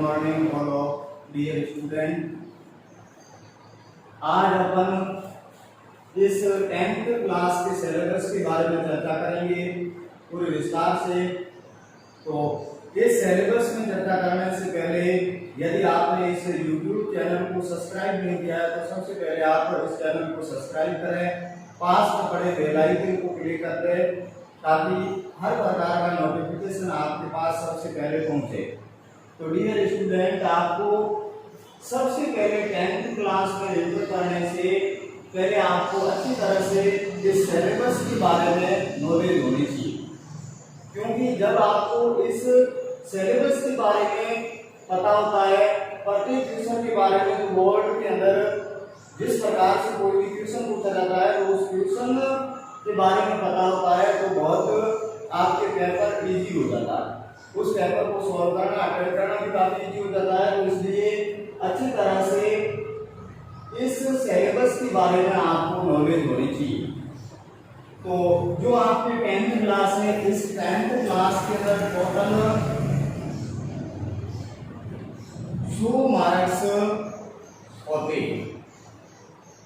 Morning all of dear student. आज अपन इस 10th class के सिलेबस के बारे में चर्चा करेंगे पूरे विस्तार से। तो इस सिलेबस में चर्चा करने से पहले यदि आपने इस YouTube चैनल को सब्सक्राइब नहीं किया है तो सबसे पहले आप इस चैनल को सब्सक्राइब करें, पास में पड़े बेल आइकन को क्लिक कर दें ताकि हर प्रकार का नोटिफिकेशन आपके पास सबसे पहले पहुंचे। तो डियर स्टूडेंट, आपको सबसे पहले 10th क्लास में एंटर करने से पहले आपको अच्छी तरह से इस सिलेबस के बारे में नॉलेज होनी चाहिए, क्योंकि जब आपको इस सिलेबस के बारे में पता होता है, प्रत्येक क्वेश्चन के बारे में, तो बोर्ड के अंदर जिस प्रकार से कोई भी क्वेश्चन पूछा जाता है तो उस क्वेश्चन के बारे में पता होता है तो बहुत आपके पेपर इजी हो जाता है। उस पेपर को सॉल्व करना, अटेम्प्ट करना भी काफी इजी हो जाता है। तो इसलिए अच्छी तरह से इस सिलेबस के बारे में आपको नॉलेज होनी चाहिए। तो जो आपके 10th क्लास है, इस 10th क्लास के अंदर टोटल 100 मार्क्स होते हैं।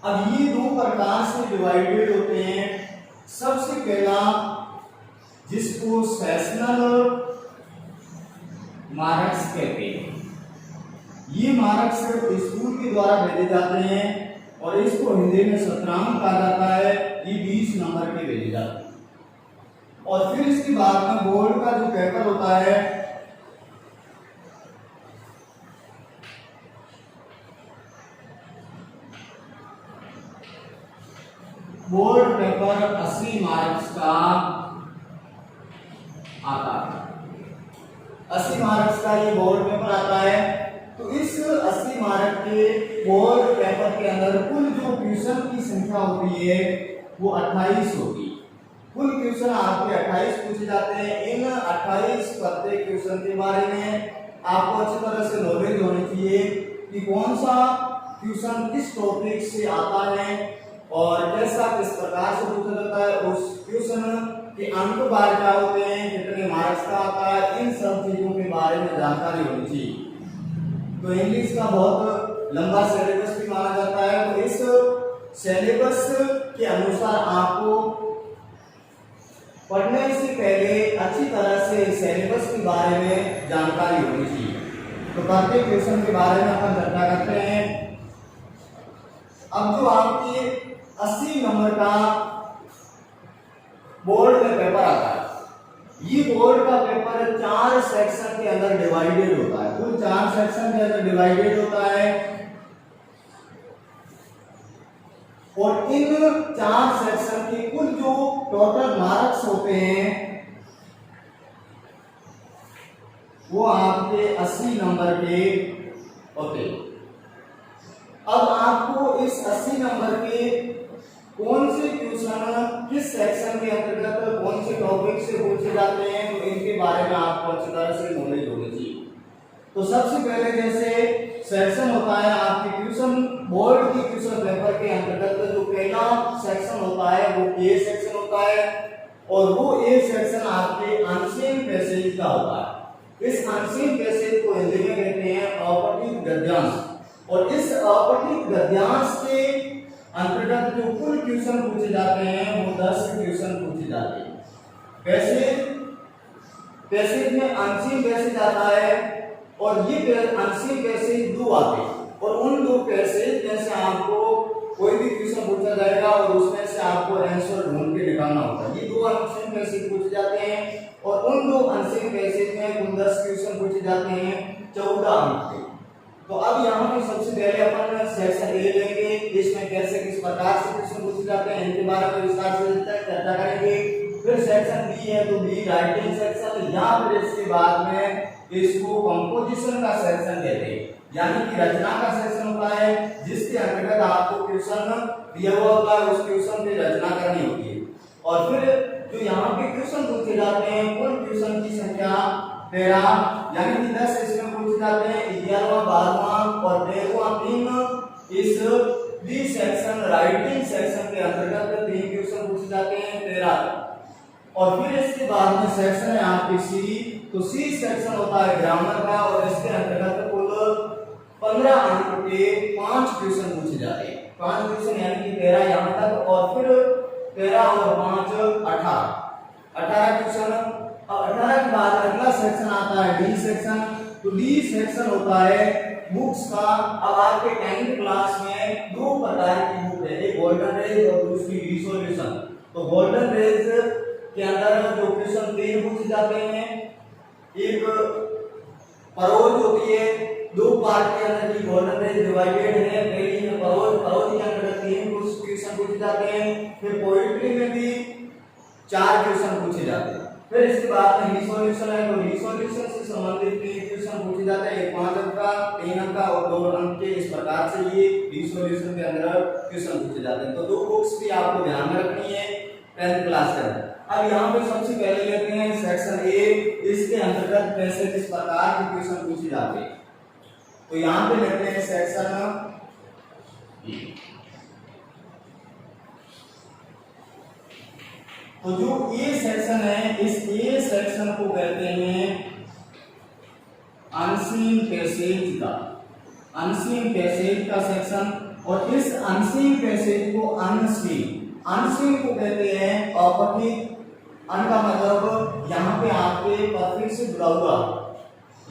अब ये दो प्रकार से डिवाइडेड होते हैं। सबसे पहला जिसको सेशनल मार्क्स कहते हैं, ये मार्क्स स्कूल के द्वारा भेजे जाते हैं और इसको हिंदी में सत्रांक कहा जाता है। ये 20 नंबर के भेजे जाते हैं। और फिर इसके बाद में बोर्ड का जो पेपर होता है, बोर्ड पेपर 80 मार्क्स का आता है। 80 मार्क्स का ये बोर्ड पेपर आता है। तो इस 80 मार्क के बोर्ड पेपर के अंदर कुल जो क्वेश्चन की संख्या होती है वो 28 होती है। कुल क्वेश्चन आपके 28 पूछे जाते हैं। इन 28 प्रत्येक क्वेश्चन के बारे में आपको अच्छी तरह से नॉलेज होनी चाहिए कि कौन सा क्वेश्चन किस टॉपिक से आता है और कैसा किस प्रकार से पूछा जाता है, उस क्वेश्चन के अंक बार क्या होते हैं, कितने मार्क्स का आता है, इन सब चीजों के बारे में जानकारी होनी चाहिए। तो इंग्लिश का बहुत लंबा सिलेबस भी माना जाता है। तो इस सिलेबस के अनुसार आपको पढ़ने से पहले अच्छी तरह से सिलेबस के बारे में जानकारी होनी चाहिए। तो प्रत्येक क्वेश्चन के बारे में अपन चर्चा करते हैं। अब जो आपके 80 नंबर का बोर्ड में पेपर आता है, ये बोर्ड का पेपर 4 सेक्शन के अंदर डिवाइडेड होता है। कुल 4 सेक्शन के अंदर डिवाइडेड होता है और इन 4 सेक्शन के कुल जो टोटल मार्क्स होते हैं वो आपके 80 नंबर के होते हैं। अब आपको इस 80 नंबर के कौन से क्वेश्चन किस सेक्शन के अंतर्गत कौन से टॉपिक से पूछे जाते हैं, तो इनके बारे में आपको अच्छी तरह से नॉलेज होनी चाहिए। तो सबसे पहले जैसे सेक्शन होता है आपके क्वेश्चन बोर्ड की क्वेश्चन पेपर के अंतर्गत जो पहला सेक्शन होता है वो ए सेक्शन होता है और वो ए सेक्शन आपके अनसीन पैसेज का होता है। इस अनसीन पैसेज को हिंदी में कहते हैं अपठित गद्यांश। और इस अपठित गद्यांश के अंतर्गत जो कुल क्वेश्चन पूछे जाते हैं वो 10 क्वेश्चन पूछे जाते हैं। पैसेज में अनसीन पैसेज आता है और ये अनसीन पैसेज 2 आते हैं और उन 2 पैसेज में से आपको कोई भी क्वेश्चन पूछा जाएगा और उसमें से आपको आंसर ढूंढ के निकालना होता है। ये 2 अनसीन पैसेज पूछे जाते हैं और उन 2 अनसीन पैसेज में कुल 10 क्वेश्चन पूछे जाते हैं 14 अंक के। तो अब यहाँ पे सबसे पहले अपन सेक्शन ए लेंगे, इसमें कैसे किस प्रकार से क्वेश्चन पूछे जाते हैं इनके बारे में विस्तार से चर्चा करेंगे। फिर सेक्शन बी है तो बी राइटिंग सेक्शन, या फिर इसके बाद में इसको कंपोजिशन का सेक्शन कहते हैं, यानी कि रचना का सेक्शन होता है जिसके अंतर्गत आपको क्वेश्चन दिया हुआ होता है, उस क्वेश्चन की रचना करनी होती है। और फिर जो यहाँ पे क्वेश्चन पूछे जाते हैं कुल क्वेश्चन की संख्या 13, यानी कि 10 इसमें पूछे जाते हैं। 11वां 12वां और 13वां 3 इस बी सेक्शन राइटिंग सेक्शन के अंतर्गत 3 क्वेश्चन पूछे जाते हैं 13। और फिर इसके बाद में सेक्शन है आपकी सी, तो सी सेक्शन होता है ग्रामर का और इसके अंतर्गत 15 अंक के 5 क्वेश्चन पूछे जाते हैं। 5 क्वेश्चन यानी कि 13 यहाँ तक, और फिर 13 और 5 18 क्वेश्चन। अब 18 के बाद अगला सेक्शन आता है डी सेक्शन। तो डी सेक्शन होता है बुक्स का। अब आपके 10th क्लास में दो प्रकार की बुक है, एक गोल्डन रेज और दूसरी रिसोल्यूशन। तो गोल्डन रेज के अंदर जो क्वेश्चन 3 पूछे जाते हैं, एक परोज होती है, दो पार्ट के अंदर की गोल्डन रेज डिवाइडेड है। पहली में परोज के अंदर 3 क्वेश्चन पूछे जाते हैं। फिर पोएट्री में भी 4 क्वेश्चन पूछे जाते हैं। फिर इसके बाद में रिसोल्यूशन है। तो रिसोल्यूशन से संबंधित 3 क्वेश्चन पूछे जाते हैं, 5 अंक का, 3 अंक का और 2 अंक के। इस प्रकार से ये रिसोल्यूशन के अंदर क्वेश्चन पूछे जाते हैं। तो दो बुक्स भी आपको ध्यान में रखनी है 10th क्लास के अंदर। अब यहाँ पे सबसे पहले लेते हैं सेक्शन ए। इसके अंतर्गत कैसे किस प्रकार के क्वेश्चन पूछे जाते हैं। तो यहाँ पे लेते हैं सेक्शन ए। तो जो ए सेक्शन है, इस ए सेक्शन को कहते हैं अनसीन पैसेज का, अनसीन पैसेज का सेक्शन। और इस अनसीन पैसेज को अनसीन को कहते हैं अपठित। अन का मतलब यहाँ पे आपके परफिक्स से जुड़ा हुआ,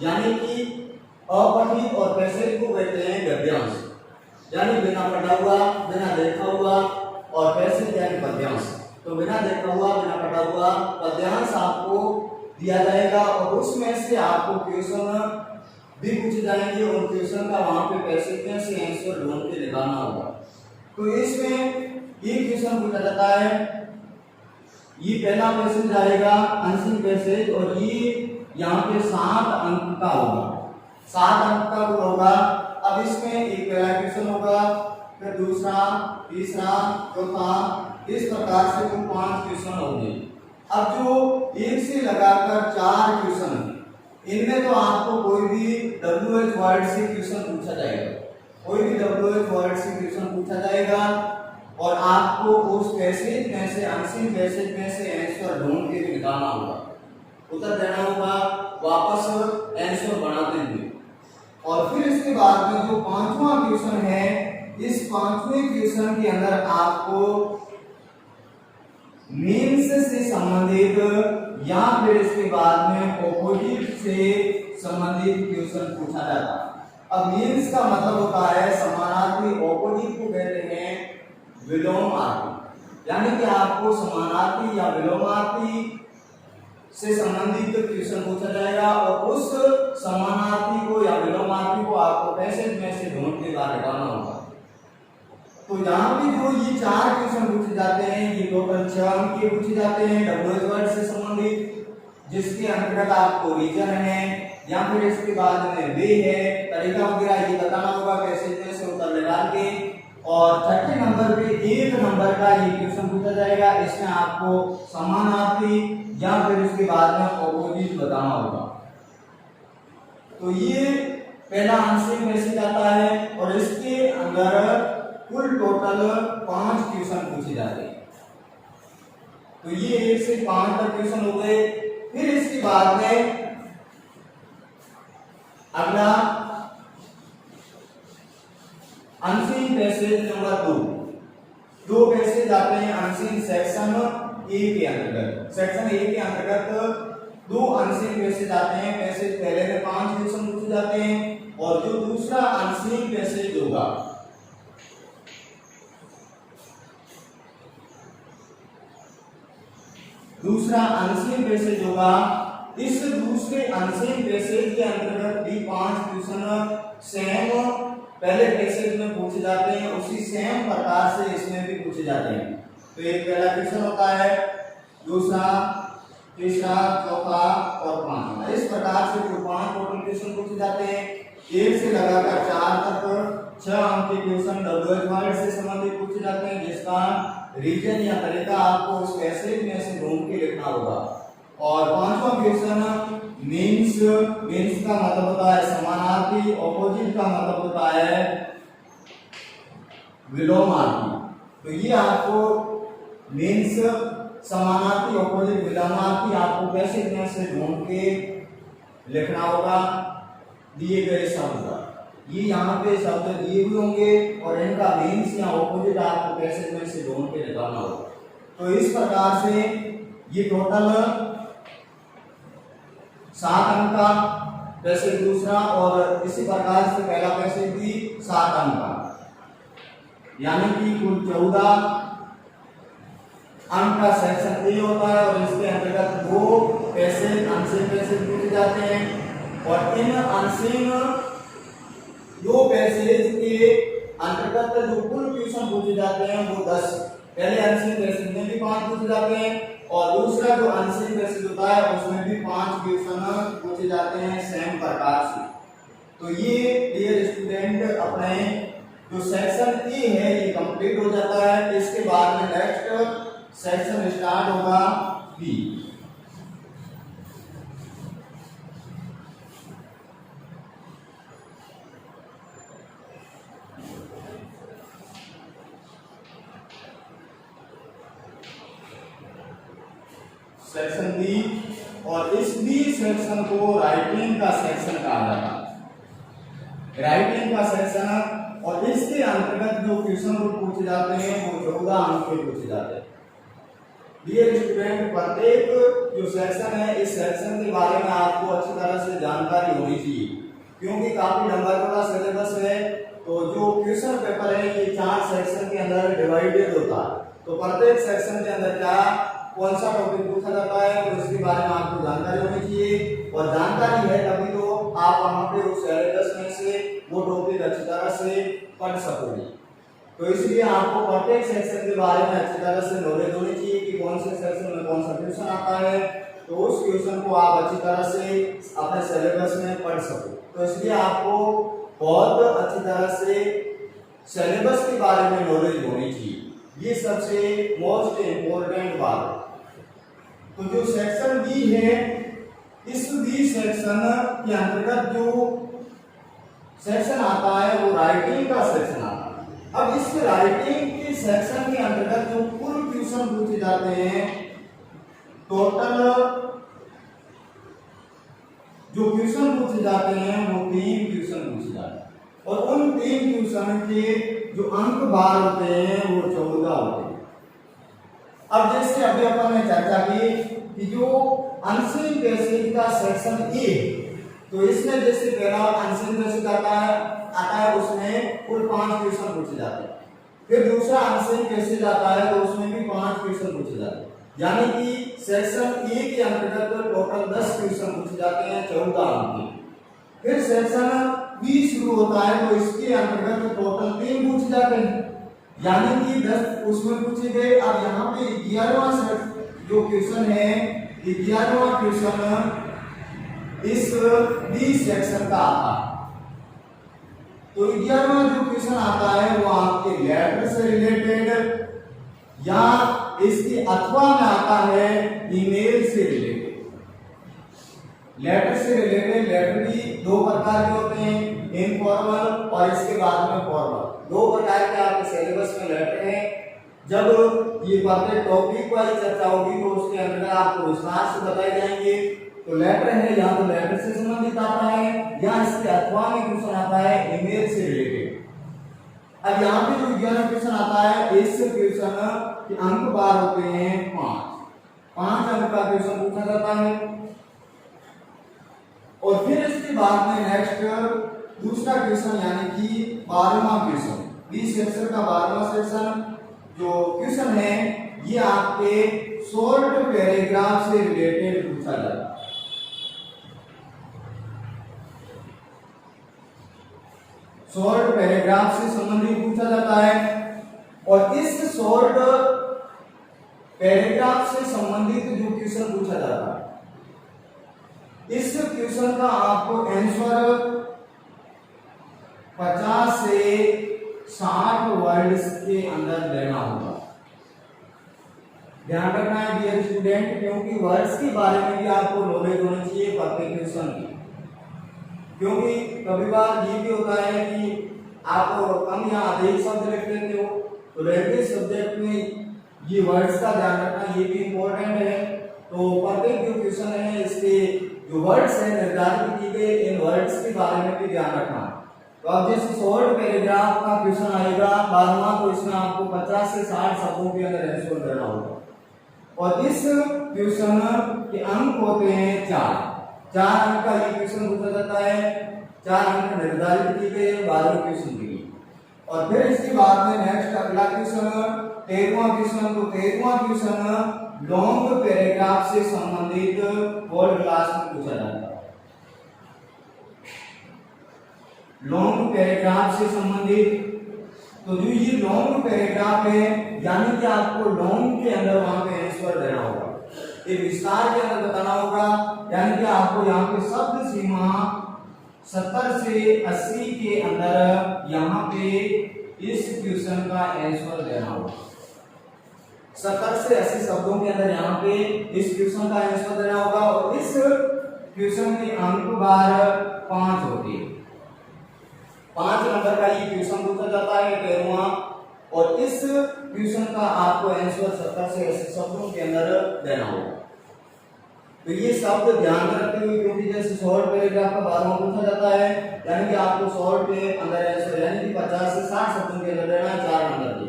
यानी कि अपठित, और पैसेज को कहते हैं गद्यांश, यानी बिना पढ़ा हुआ, बिना देखा हुआ, और पैसेज यानी पद्यांश। तो बिना देखा हुआ, बिना पढ़ा हुआ पद्यांश आपको दिया जाएगा और उसमें से आपको क्वेश्चन भी पूछे जाएंगे। और क्वेश्चन का वहां पे पैसेज में से आंसर ढूंढ के निकालना होगा। तो इसमें ये क्वेश्चन पूछा जाता है, ये पहला पैसेज आएगा अनसीन पैसेज, और ये यहाँ पे 7 अंक का होगा, 7 अंक का होगा। अब इसमें एक पहला क्वेश्चन होगा, फिर दूसरा, तीसरा, चौथा, इस प्रकार से कुल 5 क्वेश्चन होंगे। अब जो 1 से लगाकर 4 क्वेश्चन, इनमें तो आपको कोई भी WH वर्ड से क्वेश्चन पूछा जाएगा, कोई भी WH वर्ड से क्वेश्चन पूछा जाएगा, और आपको उस पैसेज में से, अनसीन पैसेज में से आंसर ढूंढ के निकालना होगा, उत्तर देना होगा, वापस आंसर बनाते हुए। और फिर इसके बाद में जो 5वां क्वेश्चन है, इस 5वें क्वेश्चन के अंदर आपको मीन्स से संबंधित या फिर इसके बाद में ऑपोजिट से संबंधित क्वेश्चन पूछा जाता है। अब मीन्स का मतलब होता है समानार्थी, ऑपोजिट को कहते हैं विलोमार्थी, यानी कि आपको समानार्थी या विलोमार्थी से संबंधित क्वेश्चन पूछा जाएगा और उस समानार्थी को या विलोमार्थी को आपको पैसेज में से ढूंढ के बाहर निकालना होगा। तो यहाँ पे जो ये 4 क्वेश्चन पूछे जाते हैं, ये टोटल 6 अंक के पूछे जाते हैं WH वर्ड से संबंधित, जिसके अंतर्गत आपको रीजन है या फिर इसके बाद में वे है, तरीका वगैरह ये बताना होगा पैसेज में से उत्तर निकाल के। और 30 नंबर पे 1 नंबर का ये क्वेश्चन पूछा जाएगा, इसमें आपको समानार्थी या फिर इसके बाद में ऑपोजिट बताना होगा। तो ये पहला आंसर मैसेज आता है और इसके अंदर कुल टोटल 5 क्वेश्चन पूछे जाते हैं। तो ये 1 से 5 तक क्वेश्चन हो गए। फिर इसके बाद में अगला अनसीन पैसेज नंबर 2 पैसेज आते हैं अनसीन सेक्शन ए के अंतर्गत। सेक्शन ए के अंतर्गत 2 अनसीन पैसेज आते हैं। पैसेज पहले में 5 क्वेश्चन पूछे जाते हैं और जो दूसरा अनसीन पैसेज होगा, दूसरा अनसीन पैसेज होगा, इस दूसरे अनसीन पैसेज के अंतर्गत भी 5 क्वेश्चन सेम पहले पैसेज में पूछे जाते हैं, उसी सेम प्रकार से इसमें भी पूछे जाते हैं। तो एक पहला क्वेश्चन होता है, दूसरा, तीसरा, चौथा और 5वां। इस प्रकार से जो 5 टोटल क्वेश्चन पूछे जाते हैं। 1 से लगाकर 4 तक 6 अंक के क्वेश्चन WH वर्ड से संबंधित पूछे जाते हैं, जिसका रीजन या तरीका आपको उस पैसेज में से ढूंढ के लिखना होगा। और 5वां क्वेश्चन मीन्स का मतलब होता है समानार्थी, ऑपोजिट का मतलब होता है विलोमार्थी। तो ये आपको मीन्स, समानार्थी, ऑपोजिट, विलोमार्थी आपको पैसेज में से ढूंढ के लिखना होगा दिए गए शब्द का। ये यहाँ पे शब्द दिए हुए होंगे और इनका मीन्स या ऑपोजिट आपको पैसेज में से ढूंढ के निकालना होगा। तो इस प्रकार से ये टोटल 7 अंक का पैसेज दूसरा और इसी प्रकार से पहला पैसेज भी 7 अंक का, यानी कि कुल 14 अंक का सेक्शन ए होता है और इसके अंतर्गत 2 पैसेज अनसीन पैसेज पूछे जाते हैं और इन अनसीन 2 पैसेज के अंतर्गत जो कुल क्वेश्चन पूछे जाते हैं वो 10, पहले अनसीन पैसेज में भी 5 पूछे जाते हैं और दूसरा जो अनसीन पैसेज होता है उसमें भी 5 क्वेश्चन पूछे जाते हैं सेम प्रकार से। तो ये डियर स्टूडेंट अपने जो सेक्शन ए है ये कंप्लीट हो जाता है। इसके बाद में नेक्स्ट सेक्शन स्टार्ट होगा बी। सेक्शन बी और इस बी सेक्शन को राइटिंग का सेक्शन कहा जाता है। राइटिंग का सेक्शन और इसके अंतर्गत जो क्वेश्चन पूछे जाते हैं वो 14 अंक के पूछे जाते हैं। डियर स्टूडेंट, प्रत्येक जो सेक्शन है इस सेक्शन के बारे में आपको अच्छी तरह से जानकारी होनी चाहिए क्योंकि काफी लंबा चौड़ा सिलेबस है। तो जो क्वेश्चन पेपर है ये 4 सेक्शन के अंदर डिवाइडेड होता है। तो प्रत्येक सेक्शन के अंदर क्या कौन सा टॉपिक पूछा जाता है और इसके बारे में आपको जानकारी होनी चाहिए और जानकारी है तभी तो आप वहां पे उस सिलेबस में से वो टॉपिक अच्छी तरह से पढ़ सकोगे। तो इसलिए आपको प्रत्येक सेक्शन के बारे में अच्छी तरह से नॉलेज होनी चाहिए कि कौन से सेक्शन में कौन सा क्वेश्चन आता है, तो उस क्वेश्चन को आप अच्छी तरह से अपने सिलेबस में पढ़ सको। तो इसलिए आपको बहुत अच्छी तरह से सिलेबस के बारे में नॉलेज होनी चाहिए, ये सबसे मोस्ट इम्पोर्टेंट बात है। तो जो सेक्शन बी है इस बी सेक्शन के अंतर्गत जो सेक्शन आता है वो राइटिंग का सेक्शन आता है। अब इस राइटिंग के सेक्शन के अंतर्गत जो कुल क्वेश्चन पूछे जाते हैं टोटल जो क्वेश्चन पूछे जाते हैं वो 3 क्वेश्चन पूछे जाते हैं और उन 3 क्वेश्चन के जो अंक बार होते हैं वो 14 होते हैं। अब जैसे अभी अपन ने चर्चा की कि जो अनसीन पैसेज का सेक्शन ए, तो इसमें जैसे पहला अनसीन पैसेज आता है उसमें कुल 5 क्वेश्चन पूछे जाते हैं। फिर दूसरा अनसीन पैसेज आता है तो उसमें भी 5 क्वेश्चन पूछे जाते हैं, यानी कि सेक्शन ए के अंतर्गत टोटल 10 क्वेश्चन पूछे जाते हैं 14 अंक के। फिर सेक्शन बी शुरू होता है तो इसके अंतर्गत टोटल 3 पूछे जाते हैं, यानी कि 10 उसमें पूछे गए। अब यहाँ पे 11वां जो क्वेश्चन है 11वां क्वेश्चन इस बी सेक्शन का आता है। तो 11वां जो क्वेश्चन आता है वो आपके लेटर से रिलेटेड या इसके अथवा में आता है ईमेल से रिलेटेड। लेटर से रिलेटेड लेटर भी 2 प्रकार के होते हैं, इनफॉर्मल और इसके बाद में फॉर्मल। 2 प्रकार के आपके सिलेबस में लेटर हैं। जब ये बातें टॉपिक वाइज चर्चा होगी तो उसके अंदर आपको विस्तार से बताए जाएंगे। तो लेटर है या तो लेटर से संबंधित आता है या इसके अथवा में क्वेश्चन आता है ईमेल से रिलेटेड। अब यहाँ पे जो 11 क्वेश्चन आता है इस क्वेश्चन के अंक बार होते हैं 5 अंक का क्वेश्चन पूछा जाता है। और फिर इसके बाद में नेक्स्ट दूसरा क्वेश्चन यानी कि 12वां क्वेश्चन बी सेक्शन का 12वां सेक्शन जो क्वेश्चन है ये आपके शॉर्ट पैराग्राफ से रिलेटेड पूछा जाता है। शॉर्ट पैराग्राफ से संबंधित पूछा जाता है और इस शॉर्ट पैराग्राफ से संबंधित जो क्वेश्चन पूछा जाता है इस क्वेश्चन का आपको आंसर 50 से 60 वर्ड्स के अंदर देना होगा। ध्यान रखना है डियर स्टूडेंट, क्योंकि वर्ड्स के बारे में भी आपको नॉलेज होनी चाहिए प्रत्येक क्वेश्चन की। क्योंकि कभी बार ये भी होता है कि आप कम या अधिक शब्द लिख लेते हो, तो लैंग्वेज सब्जेक्ट में ये वर्ड्स का ध्यान रखना ये भी इम्पोर्टेंट है। तो प्रत्येक जो क्वेश्चन है इसके जो वर्ड्स है निर्धारित की गए इन वर्ड्स के बारे में भी ध्यान रखना। तो अब जैसे शॉर्ट पैराग्राफ का क्वेश्चन आएगा 12वां, तो इसमें आपको 50 से 60 शब्दों के अंदर आंसर देना होगा। और इस क्वेश्चन के अंक होते हैं 4 अंक का ये क्वेश्चन पूछा जाता है। 4 अंक निर्धारित किए गए 12वें क्वेश्चन के लिए। और फिर इसके बाद में नेक्स्ट अगला क्वेश्चन 13वां क्वेश्चन। तो 13वां क्वेश्चन लॉन्ग पैराग्राफ से संबंधित बोर्ड क्लास में पूछा जाता है। लॉन्ग पैराग्राफ से संबंधित, तो जो ये लॉन्ग पैराग्राफ है यानी कि आपको लॉन्ग के अंदर वहां पे आंसर देना होगा, एक विस्तार के अंदर बताना होगा। यानी कि आपको यहाँ पे शब्द सीमा 70 से 80 के अंदर यहाँ पे इस क्वेश्चन का आंसर देना होगा। 70 से 80 शब्दों के अंदर यहाँ पे इस क्वेश्चन का आंसर देना होगा। और इस क्वेश्चन के अंक बार 5 होते हैं। 5 नंबर का ये क्वेश्चन पूछा जाता है 13वां। और इस क्वेश्चन का आपको आंसर 70 से 80 शब्दों के अंदर देना होगा। तो ये शब्द ध्यान में रखते हुए, क्योंकि जैसे शॉर्ट पैराग्राफ का 12वां पूछा जाता है यानी कि आपको शॉर्ट के अंदर आंसर यानी कि 50 से 60 शब्दों के अंदर देना है 4 नंबर के।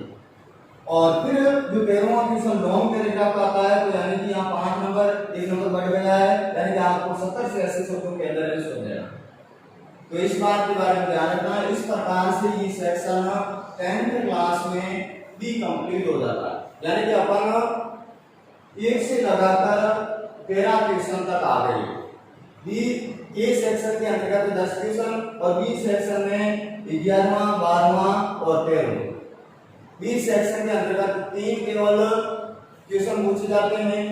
और फिर जो 13वां क्वेश्चन लॉन्ग पैराग्राफ का आता है, तो यानी कि यहाँ 5 नंबर 1 नंबर बढ़ गया है, यानी कि आपको 70 से 80 शब्दों के अंदर आंसर देना। तो इस बात के बारे में ध्यान रखना। इस प्रकार से ये सेक्शन 10th क्लास में भी कंप्लीट हो जाता है। यानी कि अपन एक से लगाकर 13 क्वेश्चन तक आ गए। ए सेक्शन के अंतर्गत 10 क्वेश्चन और बी सेक्शन में 11वां 12वां और 13वां। बी सेक्शन के अंतर्गत 3 केवल क्वेश्चन पूछे जाते हैं।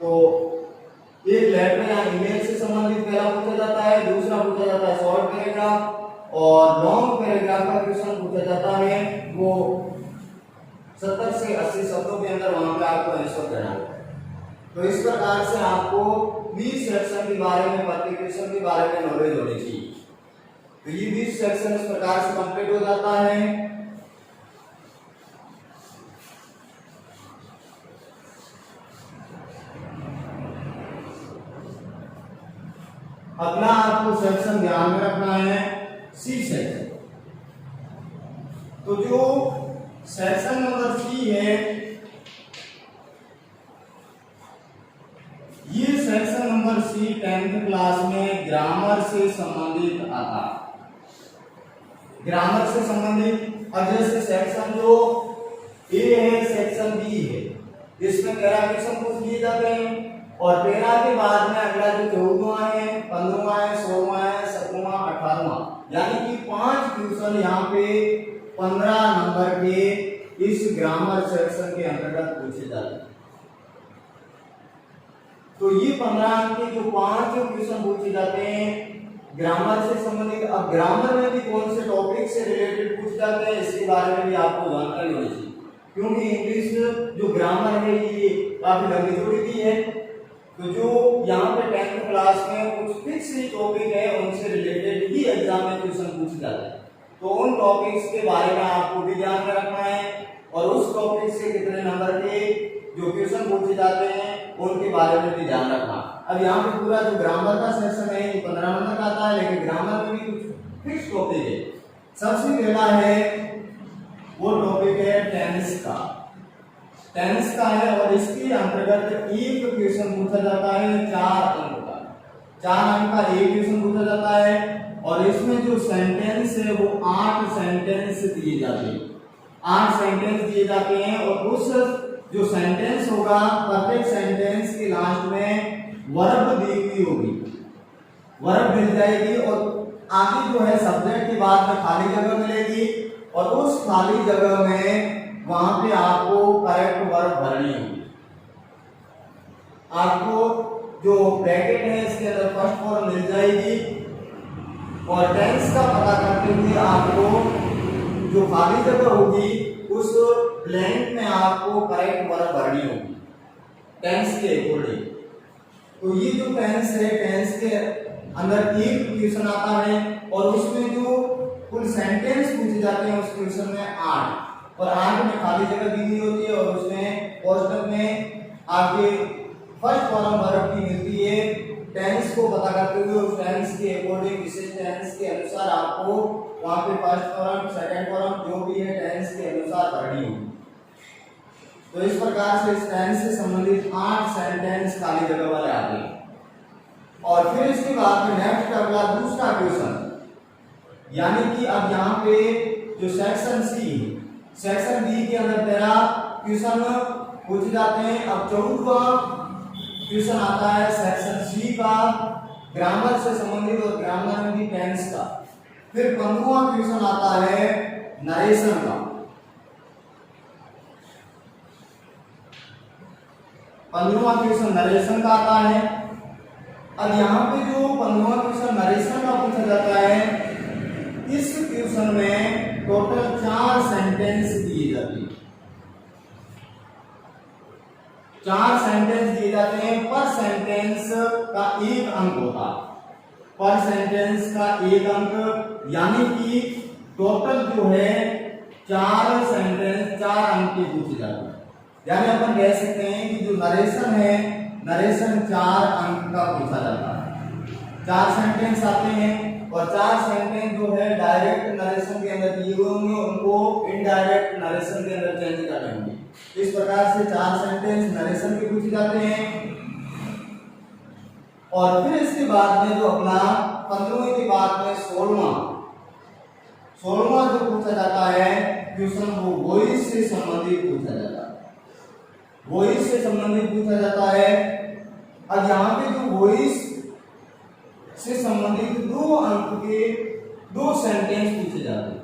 तो एक लेटर या ईमेल से संबंधित पहला पूछा जाता है, दूसरा पूछा जाता है शॉर्ट पैराग्राफ, और लॉन्ग पैराग्राफ का क्वेश्चन पूछा जाता है वो 70 से 80 शब्दों के अंदर वहां पे आपको आंसर देना होगा। तो इस प्रकार से आपको बी सेक्शन के बारे में, प्रत्येक क्वेश्चन के बारे में नॉलेज होनी चाहिए। तो ये बी सेक्शन इस प्रकार से कंप्लीट हो जाता है। अगला आपको सेक्शन ध्यान में रखना है सी सेक्शन। तो जो सेक्शन नंबर सी है, ये section number C 10th class में ग्रामर से संबंधित आता है। ग्रामर से संबंधित। अब जैसे सेक्शन जो ए है, सेक्शन बी है, इसमें 13 क्वेश्चन पूछ लिए जाते हैं। और 13 के बाद में अगला जो 14वां है, 15वां है, 16वां है, 17वां, 18वां, यानी कि 5 क्वेश्चन यहाँ पे 15 नंबर के इस ग्रामर सेक्शन के अंतर्गत पूछे जाते हैं। तो ये 15 अंक के जो 5 क्वेश्चन पूछे जाते हैं ग्रामर से संबंधित। अब ग्रामर में भी कौन से टॉपिक से रिलेटेड पूछ जाते हैं इसके बारे में भी आपको जानकारी होनी चाहिए, क्योंकि इंग्लिश जो ग्रामर है ये काफी लंबी थोड़ी दी है। तो जो यहाँ पे 10th क्लास में कुछ फिक्स टॉपिक है उनसे रिलेटेड ही एग्जाम में क्वेश्चन पूछे जाते हैं। तो उन टॉपिक्स के बारे में आपको भी ध्यान में रखना है और उस टॉपिक से कितने नंबर के जो क्वेश्चन पूछे जाते हैं उनके बारे में भी ध्यान रखना। अब यहाँ पे पूरा जो ग्रामर का सेक्शन है ये 15 नंबर का आता है, लेकिन ग्रामर में भी कुछ फिक्स टॉपिक है। सबसे पहला है वो टॉपिक है टेंस का। टेंस का है और इसके अंतर्गत एक क्वेश्चन पूछा जाता है 4 अंक का। 4 अंक का एक क्वेश्चन पूछा जाता है और इसमें जो सेंटेंस है वो 8 सेंटेंस दिए जाते हैं। 8 सेंटेंस दिए जाते हैं और उस जो सेंटेंस होगा प्रत्येक सेंटेंस के लास्ट में वर्ब दी हुई होगी, वर्ब मिल जाएगी और आगे जो है सब्जेक्ट के बाद में खाली जगह मिलेगी और उस खाली जगह में वहां पे आपको करेक्ट वर्ब भरनी होगी। आपको जो ब्रैकेट है इसके अंदर फर्स्ट फॉर्म मिल जाएगी और टेंस का पता करते हुए आपको जो खाली जगह होगी उस ब्लैंक में आपको करेक्ट वर्ब भरनी होगी टेंस के अकॉर्डिंग। तो ये जो टेंस है, टेंस के अंदर एक क्वेश्चन आता है और उसमें जो कुल सेंटेंस पूछे जाते हैं उस क्वेश्चन में 8 और 8 में खाली जगह दी हुई होती है और उसमें कोष्टक में आगे फर्स्ट कॉलम वर्ब की मिलती है टेंस को पता करते हुए उस टेंस के अकॉर्डिंग विशेष टेंस के अनुसार आपको वहां पे फर्स्ट फॉर्म सेकंड फॉर्म जो भी है टेंस के अनुसार पढ़नी होगी। तो इस प्रकार से इस टेंस से संबंधित 8 सेंटेंस खाली जगह वाले आते हैं। और फिर इसके बाद में नेक्स्ट अगला दूसरा क्वेश्चन, यानी कि अब यहाँ पे जो सेक्शन सी सेक्शन बी के अंदर तेरा क्वेश्चन पूछे जाते हैं। अब 14वां क्वेश्चन आता है सेक्शन सी का, ग्रामर से संबंधित और ग्रामर में भी टेंस का। फिर 15वां क्वेश्चन आता है नरेशन का। 15वां क्वेश्चन नरेशन का आता है। अब यहाँ पे जो 15वां क्वेश्चन नरेशन का पूछा जाता है, इस क्वेश्चन में टोटल 4 सेंटेंस दिए जाते हैं। 4 सेंटेंस दिए जाते हैं। पर सेंटेंस का 1 अंक होता है। पर सेंटेंस का 1 अंक, यानी कि टोटल जो है 4 सेंटेंस 4 अंक के पूछे जाते हैं। यानी अपन कह सकते हैं कि जो नरेशन है, नरेशन 4 अंक का पूछा जाता है। 4 सेंटेंस आते हैं और 4 सेंटेंस जो है डायरेक्ट नरेशन के अंदर दिए हुए होंगे, उनको इनडायरेक्ट नरेशन के अंदर चेंज कर लेंगे। इस प्रकार से 4 सेंटेंस नरेशन के पूछे जाते हैं। और फिर इसके बाद में जो अपना 15वें के बाद में 16वां जो पूछा जाता है क्वेश्चन, वो वॉइस से संबंधित पूछा जाता है। वॉइस से संबंधित पूछा जाता है। अब यहाँ पे जो वॉइस से संबंधित 2 अंक के 2 सेंटेंस पूछे जाते हैं।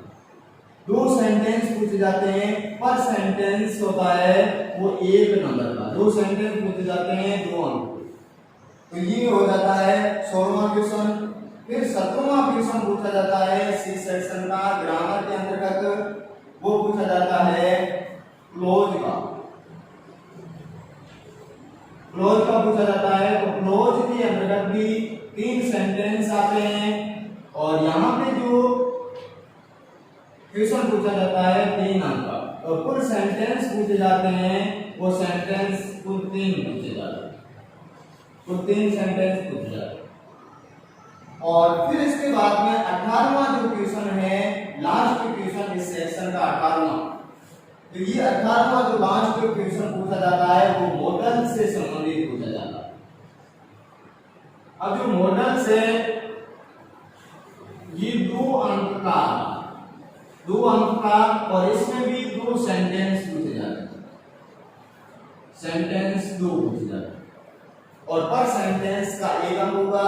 2 सेंटेंस पूछे जाते हैं। पर सेंटेंस होता है वो 1 नंबर का। 2 सेंटेंस पूछे जाते हैं 2 अंक। तो ये हो जाता है 16वां क्वेश्चन। फिर 17वां क्वेश्चन पूछा जाता है सी सेक्शन का, ग्रामर के अंतर्गत। वो पूछा जाता है क्लोज का। क्लोज का पूछा जाता है। तो क्लोज के अंतर्गत भी 3 सेंटेंस आते हैं। और यहाँ पे जो क्वेश्चन पूछा जाता है 3 अंक का, और कुल सेंटेंस पूछे जाते हैं, वो सेंटेंस कुल 3 पूछे जाते हैं। कुल 3 सेंटेंस पूछे जाते हैं। और फिर इसके बाद में 18वां जो क्वेश्चन है, लास्ट क्वेश्चन इस सेक्शन का 18वां। तो ये 18वां जो लास्ट क्वेश्चन पूछा जाता है वो मॉडल से संबंधित पूछा जाता है। अब जो मॉडल से ये 2 अंक का, 2 अंक का, और इसमें भी 2 सेंटेंस पूछे जाते हैं। सेंटेंस 2 पूछे जाते हैं। और पर सेंटेंस का 1 अंक होगा।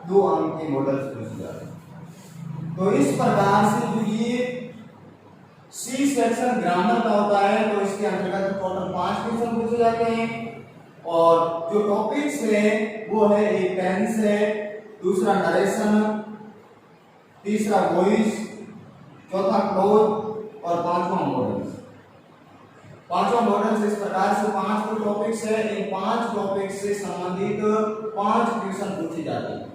2 अंक के मॉडल्स पूछे जाते हैं। तो इस प्रकार से जो ये सी सेक्शन ग्रामर का होता है, तो इसके अंतर्गत टोटल 5 क्वेश्चन पूछे जाते हैं। और जो टॉपिक्स है वो है, एक टेंस है, दूसरा नरेशन, तीसरा वॉइस, चौथा क्लोज और 5वां मॉडल्स। 5वां मॉडल्स इस प्रकार से 5 तो टॉपिक्स है। इन 5 टॉपिक्स से संबंधित 5 क्वेश्चन पूछे जाते हैं।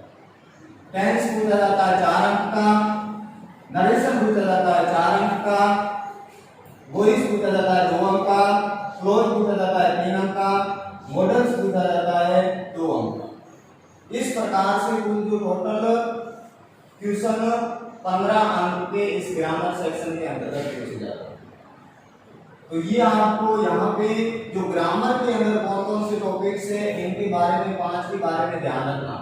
टेंस पूछा जाता है 4 अंक का, नरेशन पूछा जाता है 4 अंक का, वॉइस पूछा जाता है 2 अंक का, क्लोज पूछा जाता है 3 अंक का, मॉडल्स पूछा जाता है 2 अंक का। इस प्रकार से कुल जो टोटल क्वेश्चन 15 अंक के इस ग्रामर सेक्शन के अंतर्गत पूछे जाते हैं। तो ये आपको यहाँ पे जो ग्रामर के अंदर कौन कौन से टॉपिक्स है, इनके बारे में 5 के बारे में ध्यान रखना।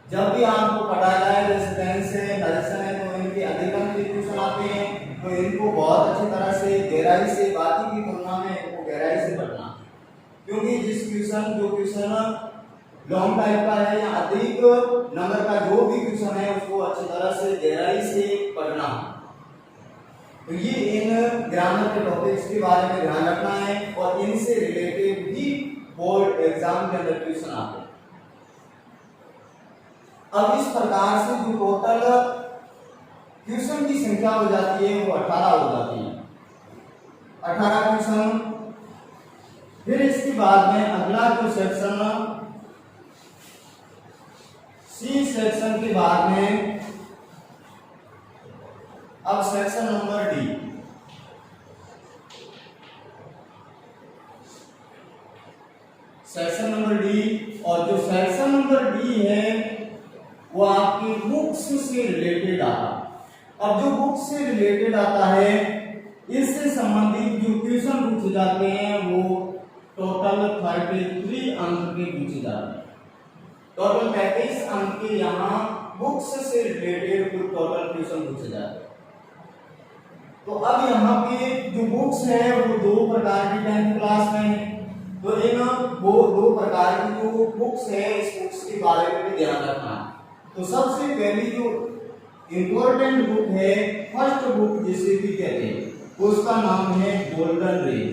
जब भी आपको पढ़ाया जाए, जैसे टेंस है, नरेशन है, तो इनके अधिकतम के क्वेश्चन आते हैं, तो इनको बहुत अच्छी तरह से गहराई से, बाकी की तुलना में इनको गहराई से पढ़ना। क्योंकि जिस क्वेश्चन जो क्वेश्चन लॉन्ग टाइप का है या अधिक नंबर का जो भी क्वेश्चन है, उसको अच्छी तरह से गहराई से पढ़ना। तो ये इन ग्रामर के टॉपिक्स के बारे में ध्यान रखना है। और इनसे रिलेटेड भी बोर्ड एग्जाम के अंदर क्वेश्चन आते हैं। अब इस प्रकार से जो टोटल क्वेश्चन की संख्या हो जाती है वो 18 हो जाती है। 18 क्वेश्चन। फिर इसके बाद में अगला जो सेक्शन सी सेक्शन के बाद में अब section number D. Section number D और जो सेक्शन नंबर डी है वो आपकी बुक्स से रिलेटेड आता है। अब जो बुक्स से रिलेटेड आता है इससे संबंधित जो क्वेश्चन पूछे जाते हैं वो टोटल 33 अंक के पूछे जाते हैं। टोटल 35 अंक के यहाँ बुक्स से रिलेटेड कुछ टोटल क्वेश्चन पूछे जाते हैं। तो अब यहाँ पे जो बुक्स है वो दो प्रकार की 10th क्लास में है। तो इन वो दो प्रकार की जो बुक्स है इस बुक्स के बारे में भी ध्यान रखना है। तो सबसे पहली जो इम्पोर्टेंट बुक है, फर्स्ट बुक जिसे भी कहते हैं, उसका नाम है गोल्डन रेज।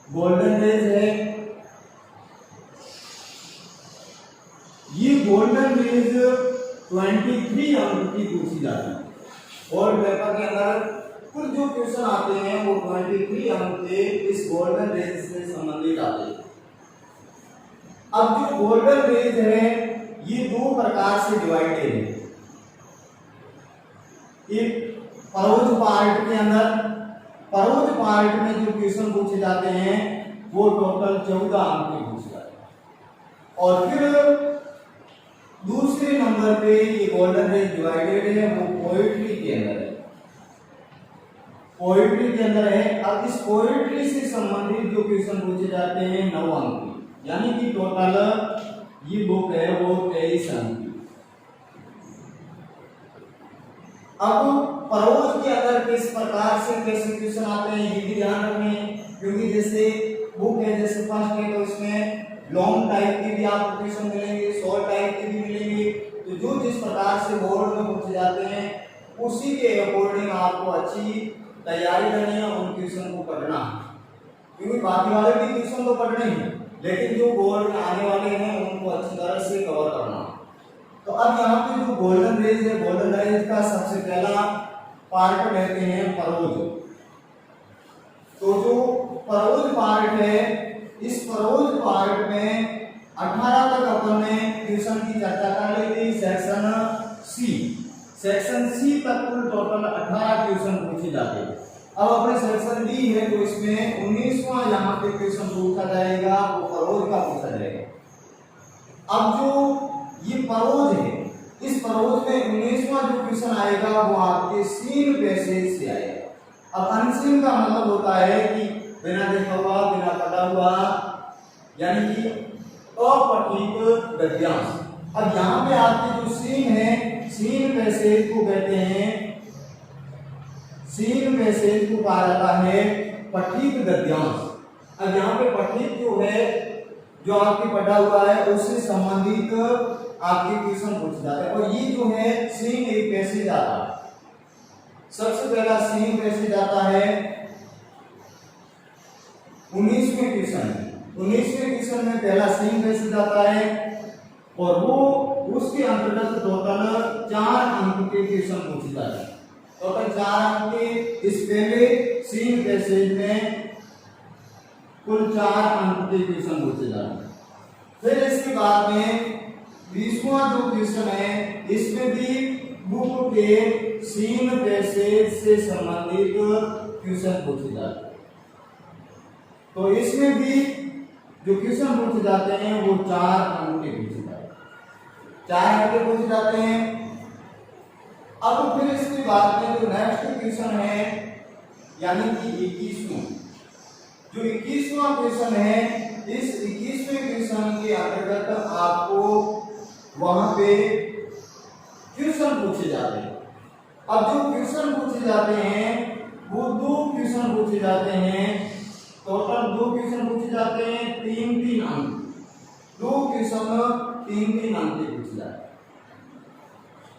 गोल्डन रेज है, ये गोल्डन रेज 23 अंक की पूछी जाती है और पेपर के अंदर कुछ जो क्वेश्चन आते हैं वो 23 अंक के इस गोल्डन रेज से संबंधित आते हैं। अब जो गोल्डन रेज है ये दो प्रकार से डिवाइडेड है। एक परोज पार्ट के अंदर, परोज पार्ट में जो क्वेश्चन पूछे जाते हैं वो टोटल 14 अंक के पूछे जाते हैं। और फिर दूसरे नंबर पे ये गोल्डन रेज डिवाइडेड है वो पोएट्री के अंदर है। पोएट्री के अंदर है। अब इस पोएट्री से संबंधित जो क्वेश्चन पूछे जाते हैं 9 अंक के, यानी कि टोटल ये बुक है वो 23 अंक की। अब परोज के अंदर किस प्रकार से कैसे क्वेश्चन आते हैं ये भी ध्यान रखें, क्योंकि जैसे बुक है जैसे फर्स्ट है तो इसमें लॉन्ग टाइप के भी आपको क्वेश्चन मिलेंगे, शॉर्ट टाइप के भी मिलेंगे। तो जो जिस प्रकार से बोर्ड में पूछे जाते हैं उसी के अकॉर्डिंग आपको अच्छी तैयारी करनी है, उन क्वेश्चन को पढ़ना है, क्योंकि बाकी वाले भी क्वेश्चन तो पढ़ने हैं लेकिन जो बोर्ड में आने वाले हैं उनको अच्छी तरह से कवर करना है। तो अब यहाँ पे जो गोल्डन रेज है, गोल्डन रेज का सबसे पहला पार्ट लेते हैं परोज। तो जो परोज पार्ट है इस परोज पार्ट में 18 तक अपन ने क्वेश्चन की चर्चा कर ली थी। सेक्शन सी तक कुल टोटल 18 क्वेश्चन पूछे जाते हैं। अब अपने सेक्शन डी है तो इसमें 19वां यहाँ पे क्वेश्चन पूछा जाएगा वो परोज का पूछा जाएगा। अब जो ये परोज है इस परोज में 19वां जो क्वेश्चन आएगा वो आपके सीन पैसेज से आएगा। अब अनसीन का मतलब होता है कि बिना देखा हुआ, बिना पढ़ा हुआ, यानी कि अपठित गद्यांश। अब यहाँ पे आपके जो सीन है सीन पैसेज को कहते हैं, सीन पैसेज को कहा जाता है पठित गद्यांश। अब यहाँ पे पठित जो है जो आपके पढ़ा हुआ है उससे संबंधित आपके क्वेश्चन पूछे जाते हैं। और ये जो है सीन एक पैसेज आता है। सबसे पहला सीन पैसेज आता है 19वें क्वेश्चन। 19वें क्वेश्चन में पहला सीन पैसेज आता है और वो उसके अंतर्गत टोटल 4 अंक के क्वेश्चन पूछे जाते हैं। टोटल 4 अंक के इस पहले सीन पैसेज में कुल 4 अंक के क्वेश्चन पूछे जाते हैं। फिर इसके बाद में 20वां जो क्वेश्चन है इसमें भी बुक के सीन पैसेज से संबंधित क्वेश्चन पूछे जाते हैं। तो इसमें भी जो क्वेश्चन पूछे जाते हैं वो 4 अंक के पूछे जाते हैं, 4 अंक के पूछे जाते हैं। अब फिर इसके बाद में जो नेक्स्ट क्वेश्चन है यानी कि 21वां, जो 21वां क्वेश्चन है इस 21वें क्वेश्चन के अंतर्गत आपको वहां पे क्वेश्चन पूछे जाते हैं। अब जो क्वेश्चन पूछे जाते हैं वो 2 क्वेश्चन पूछे जाते हैं। टोटल 2 क्वेश्चन पूछे जाते हैं 3-3 अंक, 2 क्वेश्चन 3-3 अंक के पूछे जाते हैं।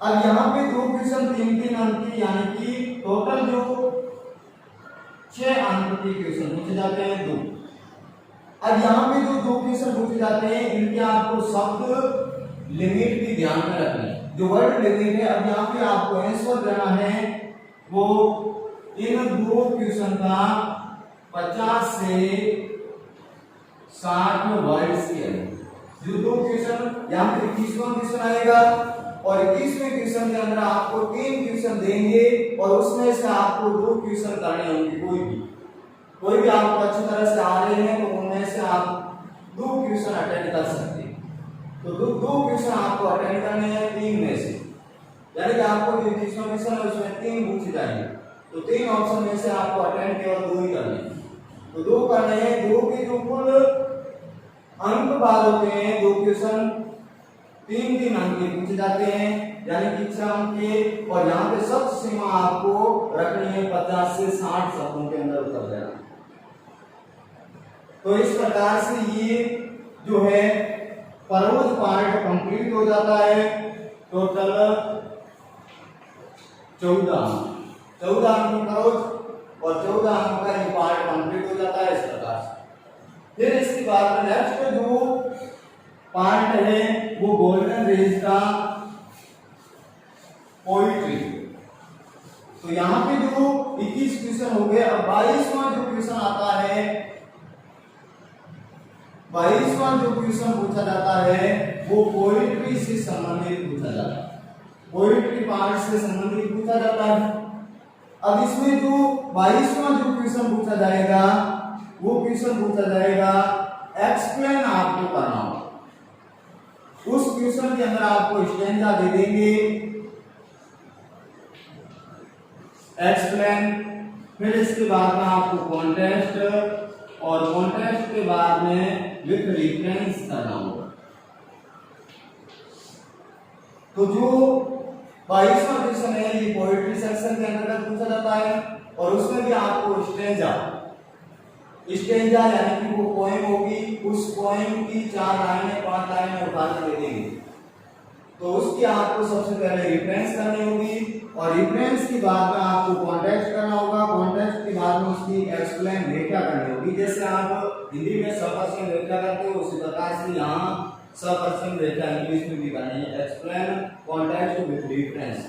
अब यहाँ पे 2 क्वेश्चन 3-3 अंक की यानी कि टोटल जो 6 अंक के क्वेश्चन पूछे जाते हैं 2। अब यहाँ पे जो 2 क्वेश्चन पूछे जाते हैं इनके आपको शब्द लिमिट भी ध्यान में रखनी है, जो वर्ड लिमिट है। अब यहाँ पे आपको आंसर देना है वो इन 2 क्वेश्चन का 50 से 60 वर्ड्स के अंदर। जो 2 क्वेश्चन यहाँ पे 21वां क्वेश्चन आएगा और 21वें क्वेश्चन के अंदर आपको 3 क्वेश्चन देंगे और उसमें से आपको 2 क्वेश्चन करने होंगे। कोई भी आपको अच्छी तरह से आ रहे हैं तो उनमें से आप 2 क्वेश्चन अटेंड कर सकते हैं। तो दो क्वेश्चन आपको अटेंड करने हैं 3 में से, यानी कि आपको जो क्वेश्चन है उसमें 3 पूछे जाएंगे, तो 3 ऑप्शन में से आपको अटेंड केवल 2 ही करने हैं। तो 2 करने हैं, 2 के जो कुल अंक बार होते हैं, 2 क्वेश्चन 3 अंक के पूछे जाते हैं, यानी कि 6 अंक के, और यहाँ पे शब्द सीमा आपको रखनी है 50 से 60 शब्दों के अंदर उतर जाना। तो इस प्रकार से ये जो है परोज पार्ट कंप्लीट हो जाता है। टोटल 14 अंक की परोज और 14 अंक का ये पार्ट कंप्लीट हो जाता है इस प्रकार से। फिर इसके बाद नेक्स्ट जो पार्ट है वो गोल्डन रेज का पोइट्री। तो यहाँ पे जो 21 क्वेश्चन हो गए, अब 22वां जो क्वेश्चन आता है, 22वां जो क्वेश्चन पूछा जाता है वो पोइट्री से संबंधित पूछा जाता है, पोइट्री पार्ट से संबंधित पूछा जाता है। अब इसमें जो 22वां जो क्वेश्चन पूछा जाएगा वो क्वेश्चन पूछा जाएगा एक्सप्लेन आपको करना होगा। उस क्वेश्चन के अंदर आपको स्टैंजा दे देंगे एक्सप्लेन, फिर इसके बाद में आपको कॉन्टेस्ट, और कॉन्टेस्ट के बाद में विथ रेफरेंस करना होगा। तो जो 22वां क्वेश्चन है ये पोएट्री सेक्शन के अंतर्गत पूछा जाता है, और उसमें भी आपको स्टेंजा यानी कि वो पोएम होगी, उस पोएम की 4 लाइनें 5 लाइनें उठा के दे देंगे, तो उसकी आपको सबसे पहले रेफरेंस करनी होगी, और रेफरेंस के बाद में आपको कॉन्टेक्स्ट करना होगा, कॉन्टेक्स्ट के बाद में उसकी एक्सप्लेन व्याख्या करनी होगी। जैसे आप हिंदी में सपर्सन व्याख्या करते हो उसी प्रकार से यहाँ सपर्सन व्याख्या इंग्लिश में भी करनी है, एक्सप्लेन कॉन्टेक्स्ट विद रेफरेंस।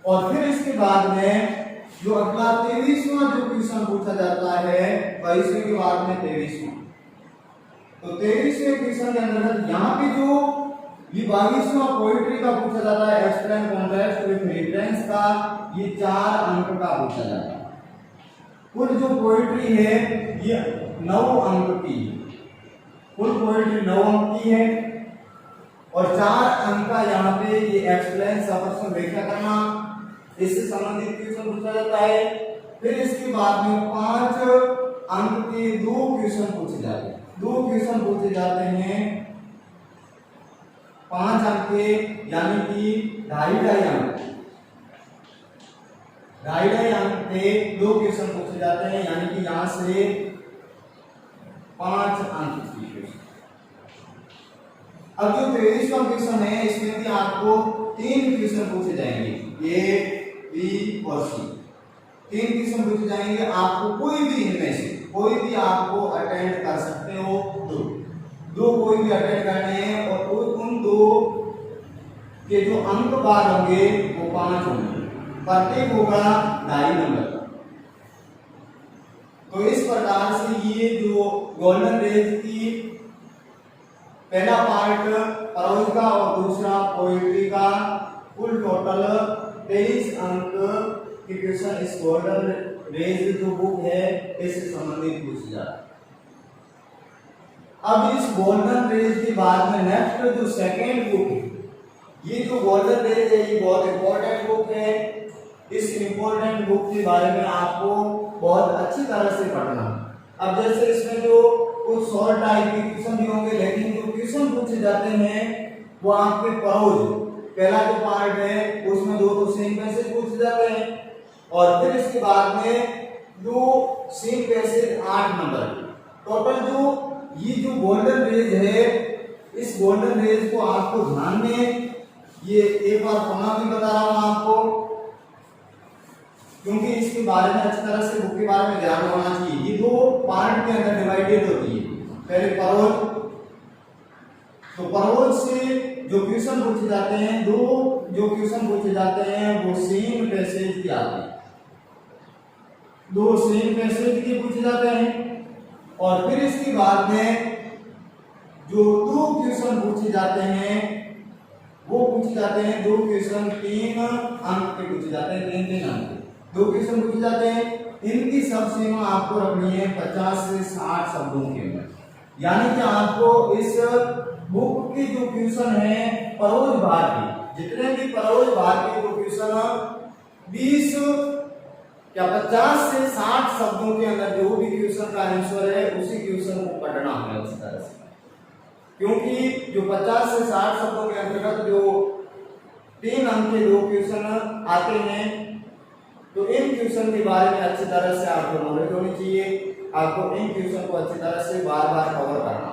और फिर इसके बाद में जो अगला 23वां जो क्वेश्चन पूछा जाता है 22वें के बाद में 23वां, तो 23वें क्वेश्चन के अंदर यहाँ पे जो ये 22वां पोएट्री का पूछा जाता है एक्सप्लेन कॉन्टेक्स्ट विद रेफरेंस का, ये 4 अंक का पूछा जाता है। कुल जो पोएट्री है ये 9 अंक की, कुल पोएट्री 9 अंक की है, और 4 अंक का यहाँ पे ये एक्सप्लेन सपर्सन व्याख्या करना, इससे संबंधित क्वेश्चन पूछा जाता है। फिर इसके बाद में 5 अंक के 2 क्वेश्चन पूछे जाते हैं, 2 क्वेश्चन पूछे जाते हैं 5 अंक के, यानी कि 2.5 अंक, 2.5 अंक के 2 क्वेश्चन पूछे जाते हैं, यानी कि यहां से 5 अंक की क्वेश्चन। अब जो 23वां क्वेश्चन है इसमें भी आपको 3 क्वेश्चन पूछे जाएंगे, ए बी और सी, 3 क्वेश्चन पूछे जाएंगे। आपको कोई भी इनमें से कोई भी आपको अटेंड कर सकते हो, दो कोई भी अटेंड करने हैं, और उन 2 के जो अंक बार होंगे वो 5 होंगे, प्रत्येक होगा 2.5 नंबर का। तो इस प्रकार से ये जो गोल्डन रेज की पहला पार्ट प्रोज का और दूसरा पोएट्री का कुल टोटल 23 अंक के क्वेश्चन इस गोल्डन रेज जो बुक है इससे संबंधित पूछे जाते हैं। अब इस गोल्डन रेज के बाद में नेक्स्ट जो सेकेंड बुक है, ये जो गोल्डन रेज है ये बहुत इंपॉर्टेंट बुक है। इस इंपॉर्टेंट बुक के बारे में आपको बहुत अच्छी तरह से पढ़ना। अब जैसे इसमें जो कुछ शॉर्ट टाइप के क्वेश्चन भी होंगे, लेकिन जो क्वेश्चन पूछे जाते हैं वो आपके प्रोज पहला जो पार्ट है उसमें 2 सेम पैसेज पूछे जाते हैं, और फिर इसके बाद में 2 सेम पैसेज 8 नंबर टोटल। जो ये जो गोल्डन रेज है इस गोल्डन रेज को आपको ध्यान में ये एक बार पढ़ना भी बता रहा हूं आपको, क्योंकि इसके बारे में अच्छी तरह से बुक के बारे में ध्यान होना चाहिए। ये 2 पार्ट के अंदर डिवाइडेड होती है, पहले परोज, तो परोज से जो क्वेश्चन पूछे जाते हैं 2 जो क्वेश्चन पूछे जाते हैं वो सेम पैसेज के आते हैं, 2 सेम पैसेज के पूछे जाते हैं। और फिर इसके बाद में जो 2 क्वेश्चन पूछे जाते हैं वो पूछे जाते हैं 2 क्वेश्चन 3 अंक के पूछे जाते हैं, 3 अंक के 2 क्वेश्चन पूछे जाते हैं। इनकी सब सीमा आपको रखनी है 50 से 60 शब्दों के अंदर, यानी कि आपको इस बुक की जो क्वेश्चन है परोज भाग की, जितने भी परोज भाग के जो क्वेश्चन 20 या 50 से 60 शब्दों के अंदर जो भी क्वेश्चन का आंसर है उसी क्वेश्चन को पढ़ना है अच्छी तरह से, क्योंकि जो 50 से 60 शब्दों के अंतर्गत जो 3 अंक के दो क्वेश्चन आते हैं, तो इन क्वेश्चन के बारे में अच्छी तरह से आपको नॉलेज होनी चाहिए। आपको इन क्वेश्चन को अच्छी तरह से बार बार कवर करना,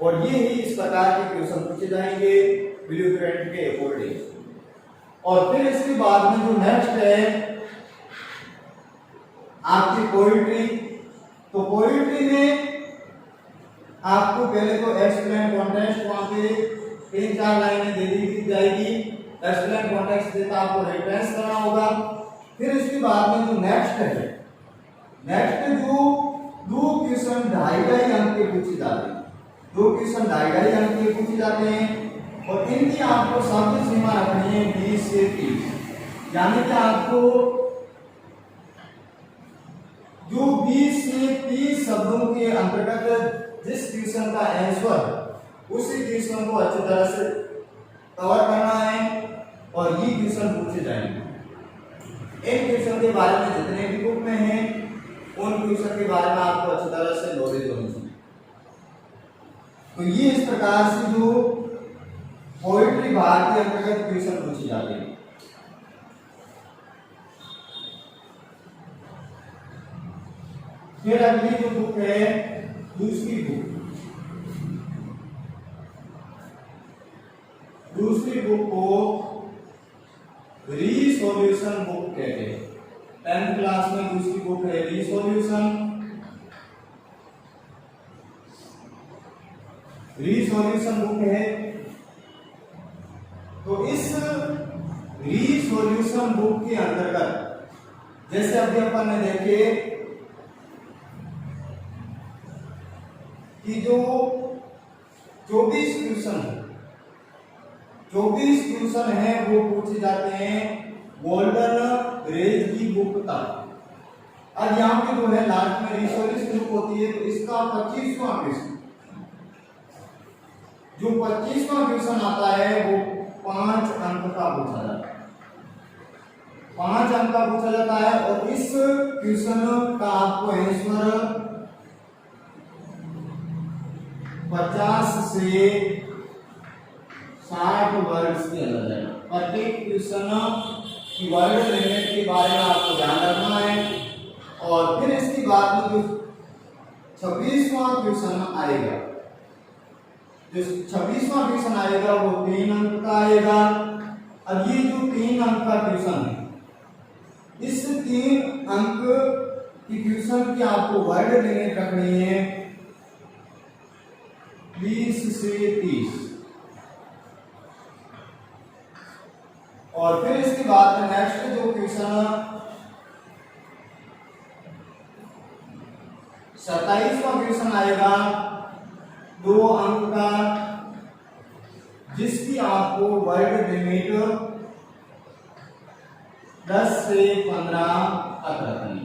और ये ही इस प्रकार के क्वेश्चन पूछे जाएंगे ब्लूप्रिंट के अकॉर्डिंग। और फिर इसके बाद में जो नेक्स्ट है आपकी पोइट्री, तो पोइट्री में आपको पहले तो एक्सप्लेन कॉन्टेक्स्ट वहां पे 3-4 लाइनें दे दी जाएगी, एक्सप्लेन कॉन्टेक्स्ट देता आपको रेफरेंस करना होगा। फिर इसके बाद में जो नेक्स्ट है, नेक्स्ट जो दो क्वेश्चन 2.5 अंक के पूछे जाते हैं, दो क्वेश्चन 2.5 अंक के पूछे जाते हैं, और इनकी आपको शब्द सीमा रखनी है 20 से 30, यानी कि आपको जो 20 से 30 शब्दों के अंतर्गत जिस क्वेश्चन का आंसर उसी क्वेश्चन को अच्छी तरह से कवर करना है, और ये क्वेश्चन पूछे जाएंगे। इन क्वेश्चन के बारे में जितने भी बुक में हैं उन क्वेश्चन के बारे में आपको अच्छी तरह से नॉलेज होनी चाहिए। तो ये इस प्रकार से जो पोएट्री भाग के अंतर्गत क्वेश्चन पूछे जाते हैं। फिर अगली जो बुक है दूसरी बुक को रीसोल्यूशन बुक कहते हैं। 10th क्लास में दूसरी बुक है रीसोल्यूशन बुक है। तो इस रीसोल्यूशन बुक के अंतर्गत जैसे अभी अपन ने देखे कि जो 24 क्वेश्चन है वो पूछे जाते हैं गोल्डन रेज की बुक तक। अब यहाँ पे जो है लास्ट में रिसोल्यूशन बुक होती है, तो इसका 25वां क्वेश्चन, जो 25वां क्वेश्चन आता है वो 5 अंक का पूछा जाता है, 5 अंक का पूछा जाता है। और इस क्वेश्चन का आपको आंसर 50 से 60 वर्ड्स के अंदर है। प्रत्येक क्वेश्चन की वर्ड लिमिट के बारे में आपको ध्यान रखना है। और फिर इसके बाद में जो 26वां क्वेश्चन आएगा, जो 26वां क्वेश्चन आएगा वो 3 अंक का आएगा। अब ये जो 3 अंक का क्वेश्चन है, इस 3 अंक की क्वेश्चन की आपको वर्ड लिमिट रखनी है 20 से 30। और फिर इसके बाद में नेक्स्ट जो क्वेश्चन 27वां क्वेश्चन आएगा 2 अंक का, जिसकी आपको वर्ड लिमिट 10 से 15 तक रखनी।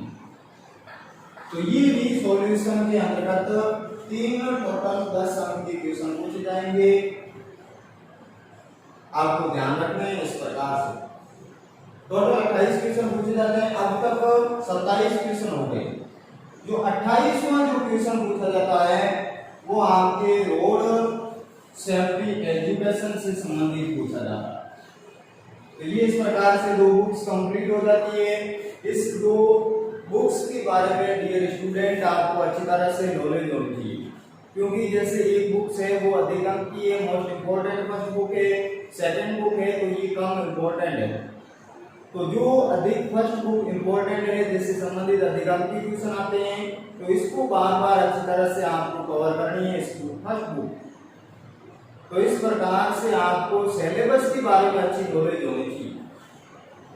तो ये भी सॉल्यूशन के अंतर्गत 3 टोटल 10 अंक के क्वेश्चन पूछे जाएंगे, आपको ध्यान रखना है इस प्रकार से। टोटल 28 क्वेश्चन पूछे जाते हैं। अब तक 27 क्वेश्चन हो गए। जो 28वां जो क्वेश्चन पूछा जाता है वो आपके रोड सेफ्टी एजुकेशन से संबंधित पूछा जाता है। तो ये इस प्रकार से 2 बुक्स कंप्लीट हो जाती है। इस 2 बुक्स के बारे में डियर स्टूडेंट आपको अच्छी तरह से नॉलेज होनी चाहिए, क्योंकि जैसे एक बुक है वो अधिक अंक की है, मोस्ट इम्पोर्टेंट फर्स्ट बुक है, सेकंड बुक है तो ये कम इम्पोर्टेंट है। तो जो अधिक फर्स्ट बुक इम्पोर्टेंट है, जिससे संबंधित अधिक अंक के क्वेश्चन आते हैं, तो इसको बार बार अच्छी तरह से आपको कवर करनी है इसको फर्स्ट बुक। तो इस प्रकार से आपको सिलेबस के बारे में अच्छी नॉलेज होनी चाहिए।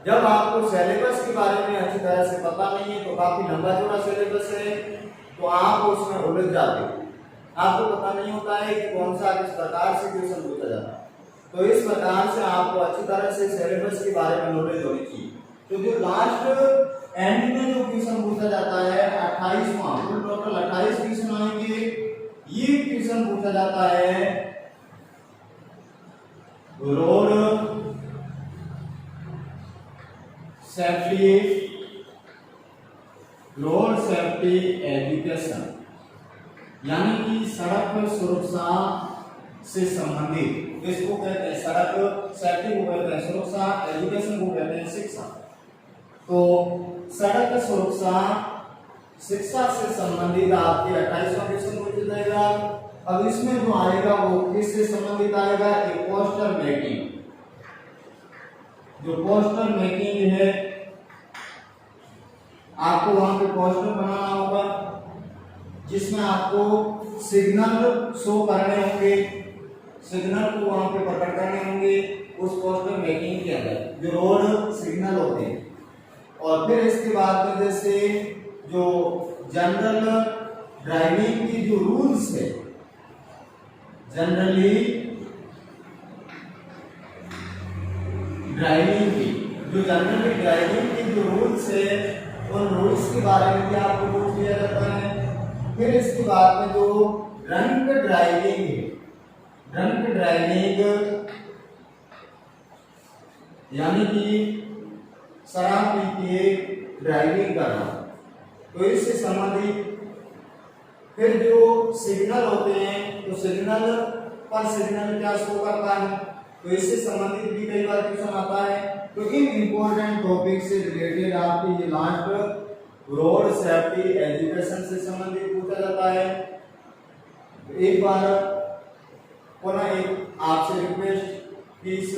जब आपको सिलेबस के बारे में अच्छी तरह से पता नहीं है, तो काफी लंबा चौड़ा सिलेबस है, तो आप उसमें उलझ जाते हो, आपको पता नहीं होता है कि कौन सा किस प्रकार से क्वेश्चन पूछा जाता है। तो इस प्रकार से आपको अच्छी तरह से सिलेबस के बारे में नॉलेज होनी चाहिए। तो जो लास्ट एंड में जो क्वेश्चन पूछा जाता है 28वां, टोटल 28 क्वेश्चन आएंगे। ये क्वेश्चन पूछा जाता है रोड सेफ्टी एजुकेशन, यानी कि सड़क सुरक्षा से संबंधित, इसको कहते हैं सड़क सेफ्टी को कहते हैं सुरक्षा, एजुकेशन को कहते हैं शिक्षा। तो सड़क सुरक्षा शिक्षा से संबंधित आपके 28वां क्वेश्चन पूछा जाएगा। अब इसमें जो आएगा वो किससे संबंधित आएगा, एक पोस्टर मेकिंग। जो पोस्टर मेकिंग है, आपको वहां पे पोस्टर बनाना होगा जिसमें आपको सिग्नल शो करने होंगे, सिग्नल को वहां पे प्रकट करने होंगे उस पोस्टर मेकिंग के अंदर, जो रोड सिग्नल होते हैं। और फिर इसके बाद में जैसे जो जनरल ड्राइविंग की जो रूल्स है, जनरली ड्राइविंग की जो रूल्स है, उन रूल्स के बारे में भी आपको पूछ लिया जाता है। फिर इसके बाद में जो ड्रंक ड्राइविंग यानी कि शराब पी के ड्राइविंग करना, तो इससे संबंधित। फिर जो सिग्नल होते हैं, तो सिग्नल क्या शो करता है, तो इससे संबंधित भी कई बार क्वेश्चन आता है। तो इन इंपॉर्टेंट टॉपिक से रिलेटेड आपकी ये लास्ट रोड सेफ्टी एजुकेशन से संबंधित पूछा जाता है। तो एक बार पुनः एक आपसे रिक्वेस्ट कि इस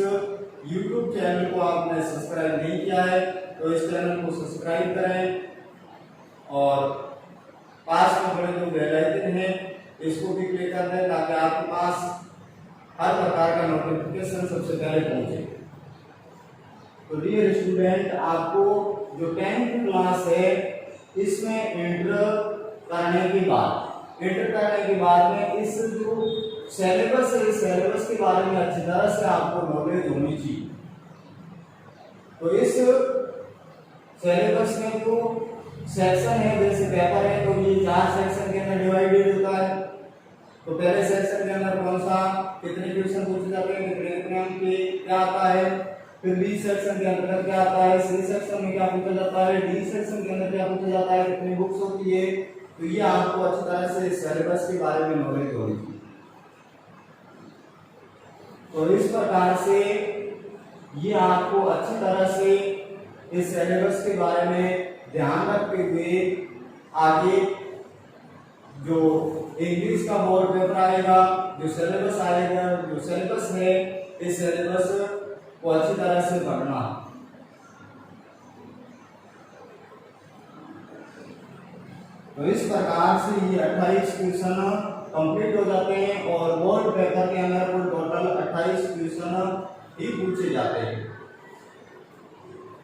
YouTube चैनल को आपने सब्सक्राइब नहीं किया है तो इस चैनल को सब्सक्राइब करें, और पास में बड़े जो बेल आइकन है इसको भी क्लिक कर दें ताकि आपके पास हर प्रकार का नोटिफिकेशन सबसे पहले पहुंचे। तो डियर स्टूडेंट, आपको जो 10th क्लास है इसमें इंटर करने के बाद में इस जो सिलेबस है, इस सिलेबस के बारे में अच्छी तरह से आपको नॉलेज होनी चाहिए। तो इस सिलेबस में जो सेक्शन है, जैसे पेपर है तो ये 4 सेक्शन के अंदर डिवाइडेड होता है। तो पहले सेक्शन के अंदर कौन सा कितने क्वेश्चन पूछे जाते हैं, कितने अंक के क्या आता है, फिर बी सेक्शन के अंदर क्या आता है, सी सेक्शन में क्या पूछा जाता है, डी सेक्शन के अंदर क्या पूछा जाता है, कितनी बुक्स होती है। तो ये आपको अच्छी तरह से सिलेबस के बारे में नॉलेज होनी चाहिए। तो इस प्रकार से ये आपको अच्छी तरह से इस सिलेबस के बारे में ध्यान रखते हुए आगे जो इंग्लिश का बोर्ड पेपर आएगा, जो सिलेबस आएगा, जो सिलेबस है, इस सिलेबस को अच्छी तरह से पढ़ना। तो इस प्रकार से ये 28 क्वेश्चन कंप्लीट हो जाते हैं और बोर्ड पेपर के अंदर कुल टोटल 28 क्वेश्चन ही पूछे जाते हैं।